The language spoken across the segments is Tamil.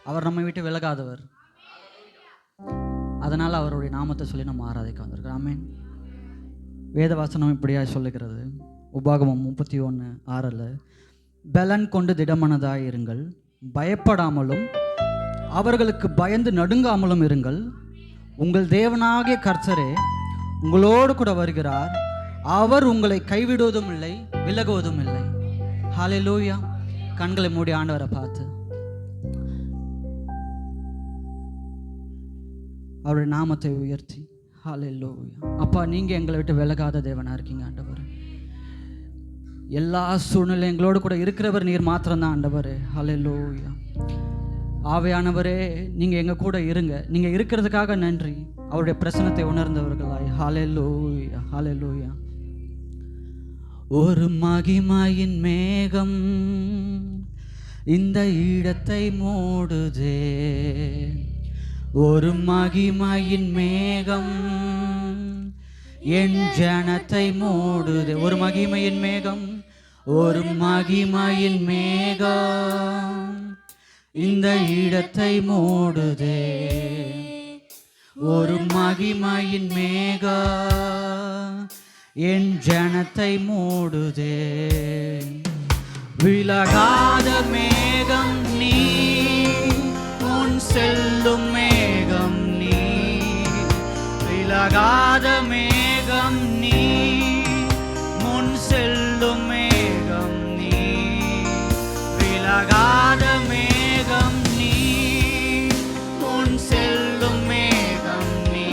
அவர் நம்மை விட்டு விலகாதவர். அதனால் அவருடைய நாமத்தை சொல்லி நம்ம ஆராதிக்க வந்திருக்கிறோம். ஆமென். வேதவாசனம் இப்படியா சொல்லுகிறது. உபாகமம் 31:6 பலன் கொண்டு திடமனதாய் இருங்கள், பயப்படாமலும் அவர்களுக்கு பயந்து நடுங்காமலும் இருங்கள். உங்கள் தேவனாகிய கர்த்தரே உங்களோடு கூட வருகிறார். அவர் உங்களை கைவிடுவதும் இல்லை, விலகுவதும் இல்லை. ஹல்லேலூயா. கண்களை மூடி ஆண்டவரை பார்த்து அவருடைய நாமத்தை உயர்த்தி ஹல்லேலூயா. அப்பா, நீங்கள் எங்களை விட்டு விலகாத தேவனாக இருக்கீங்க ஆண்டவர். எல்லா சூழ்நிலையும் எங்களோடு கூட இருக்கிறவர் நீர் மாத்திரம்தான் ஆண்டவர். ஹல்லேலூயா. ஆவியானவரே, நீங்கள் எங்கள் கூட இருங்க. நீங்கள் இருக்கிறதுக்காக நன்றி. அவருடைய பிரசன்னத்தை உணர்ந்தவர்களாய். ஹல்லேலூயா, ஹல்லேலூயா. ஒரு மகிமையின் மேகம் இந்த இடத்தை மூடுதே. ஒரு மகிமையின் மேகம் என் ஜனத்தை மூடுதே. ஒரு மகிமையின் மேகம், ஒரு மகிமையின் மேகம் இந்த இடத்தை மூடுதே. ஒரு மகிமையின் மேகம் என் ஜனத்தை மூடுதே. விலகாத மேகம் நீ, உன் செல்லும் மேகம் நீ. விலகாத மேகம் நீ, முன் செல்லும் மேகம் நீ. விலகாத மேகம் நீ, முன் செல்லும் மேகம் நீ.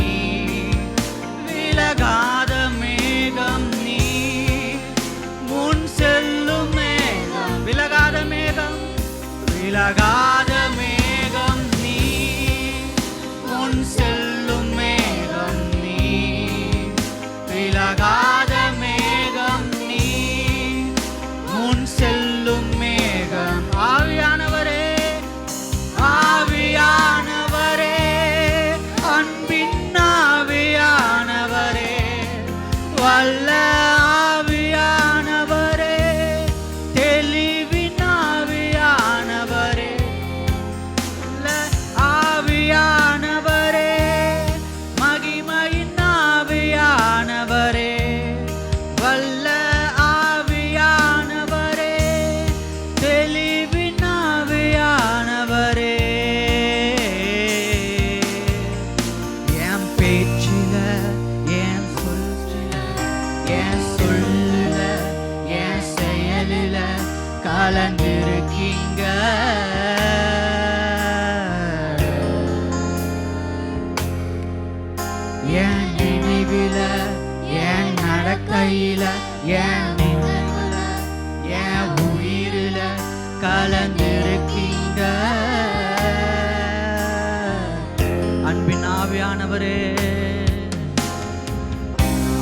விலகாத மேகம் நீ, முன் செல்லும் மேகம். விலகாத மேகம், விலகாத மேகம் நீ, முன் செல்லும் மேகம் நீ. விலகாத மேகம் நீ, முன் செல்லும் மேகம். ஆவியானவரே, ஆவியானவரே, அன்பின் ஆவியானவரே, வல்ல ஆவியானவரே, தெளிவின் ஆவியானவரே, ஆவியானவரே, மகிமையின் ஆவியானவரே, வல்ல ஆவியானவரே, தெளிவின் ஆவியானவரே. என் பேச்சில, என் சொல்லில, என் சொல்லுல, என் செயலில கலந்திருக்கீங்க. என் நினைவில, என் நடக்கையில, என் நினைவுல, என் உயிரில கலந்திருக்கீங்க. அன்பின் ஆவியானவரே,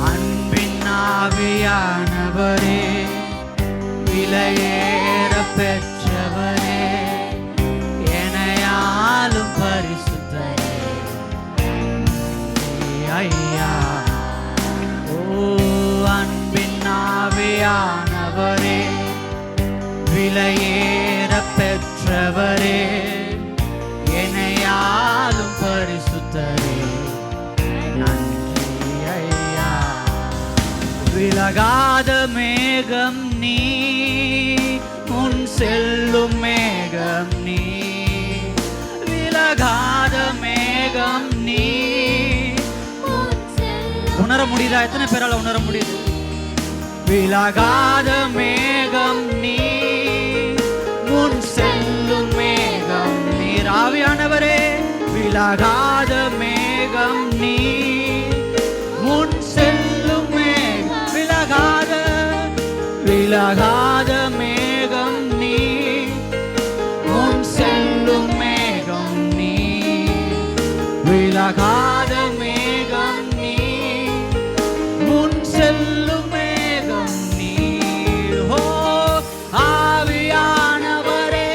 அன்பின் ஆவியானவரே, விலையேற பெற்றவரே, எனையாலும் பரிசுத்தரே. ஐயா, ஓ அன்பின் ஆவியானவரே, விலையேற பெற்றவரே, எனையாலும் பரிசுத்தரே. நன்றி ஐயா. விலகாத மேகம் நீ, உன் செல்லும் மேகம் நீ. விலகாத மேகம் நீ. உணர முடியுதா? எத்தனை பேரால உணர முடியுது? விலகாத மேகம் நீ, முன் செல்லும் மேகம் நீர். ஆவியானவரே, விலகாத மேகம் நீ, முன் செல்லும் மேகம். விலகாத, விலகாத மேகம் நீ, முன் செல்லும் மேகம் நீ. விலகாத மேகம் நீ, முன் செல்லும் மேகம் நீ. ஓ ஆவியானவரே,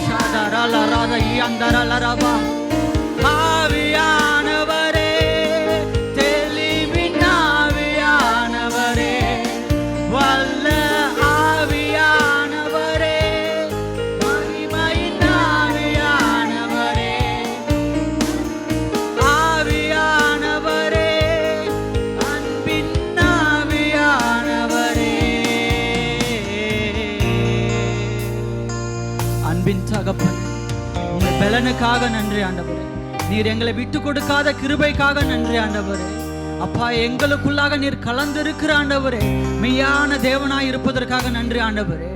ஷதரலரத யந்தரலரபா. ஆவியானவரே, தெளிவின் ஆவியானவரே, வல்ல ஆவியானவரே, அன்பின் தகப்பன், உங்கள் பலனுக்காக நன்றி ஆண்டவரே. நீர் எங்களை விட்டு கொடுக்காத கிருபைக்காக நன்றி ஆண்டவரே. அப்பா, எங்களுக்குள்ளாக நீர் கலந்திருக்கிற ஆண்டவரே, மெய்யான தேவனாய் இருப்பதற்காக நன்றி ஆண்டவரே.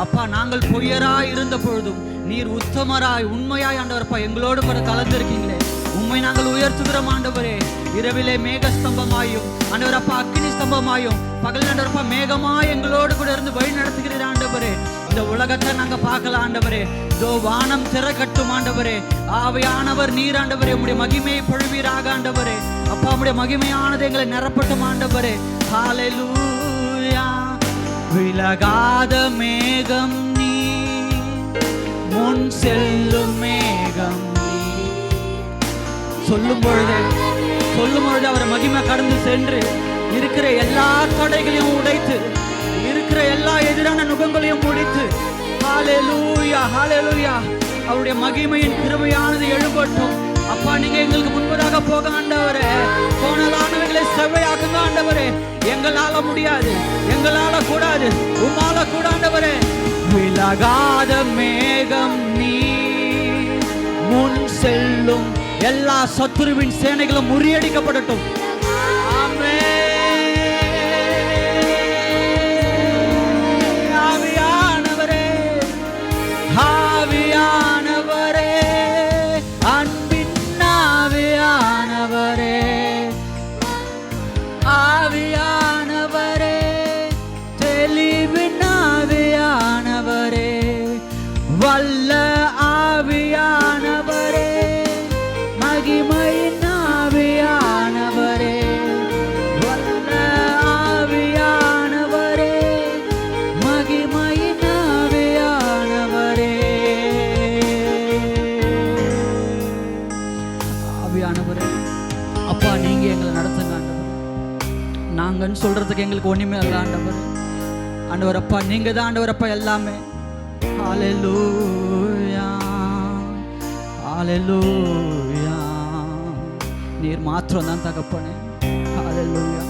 அப்பா, நாங்கள் பொய்யராய் இருந்த பொழுதும் நீர் உத்தமராய் உண்மையாய் ஆண்டவரப்பா எங்களோடு கூட கலந்திருக்கீங்களே, உண்மை நாங்கள் உயர்த்துகிறோம் ஆண்டவரே. இரவிலே மேக ஸ்தம்பமாயும் ஆண்டவரப்பா அக்கினி ஸ்தம்பமாயும், பகல் ஆண்டவரப்பா மேகமாய் எங்களோடு கூட இருந்து வழி நடத்துகிறீர் ஆண்டவரே. இந்த உலகத்தை நாங்க பார்க்கலாம் ஆண்டவரே. இதோ வானம் திறக்கட்டும் ஆண்டவரே. ஆவியானவர் நீர் ஆண்டவரே, உம்முடைய மகிமையை பொழிவீராக ஆண்டவரே. அப்பா, உம்முடைய மகிமையானது எங்களை நிரப்பட்டும் ஆண்டவரே. ஹல்லேலூயா. விலகாத மேகம் நீ, முன் செல்லும் மேகம் நீ. சொல்லும் பொழுது அவரை மகிமை கடந்து சென்று இருக்கிற எல்லா தடைகளையும் உடைத்து, இருக்கிற எல்லா எதிரான நுகங்களையும் முடித்து, ஹல்லேலூயா ஹல்லேலூயா, அவருடைய மகிமையின் கிருபையானது எழும்பட்டும். அப்பா, நீங்க எங்களுக்கு முன்பதாக போக ஆண்டவரே. கோணலானவைகளை செவ்வையாக்குங்க ஆண்டவரே. எங்களால முடியாது, எங்களால கூடாது, உம்மால கூட ஆண்டவரே. விலகாத மேகம் நீ, முன் செல்லும் எல்லா சத்துருவின் சேனைகளும் முறியடிக்கப்படட்டும். ஆவியானவரே, ஆவியானவரே, அன்பின் ஆவியானவரே, ஆவியானவரே, தெளிவின் ஆவியானவரே, வல்ல ஆவியானவரே, மகிமையின் ஆவியானவரே, வல்ல ஆவியானவரே, மகிமையின் ஆவியானவரே. ஆவியானவரே, அப்பா, நீங்க எங்களை நடத்துங்க ஆண்டவரே. நாங்கன்னு சொல்றதுக்கு எங்களுக்கு ஒண்ணுமே இல்லை ஆண்டவரே. ஆண்டவர் அப்பா, நீங்க தான் ஆண்டவர் அப்பா எல்லாமே. ஹல்லேலூயா ஹல்லேலூயா. நீர் மாத்திரம் தான் தகப்பனே. ஹல்லேலூயா.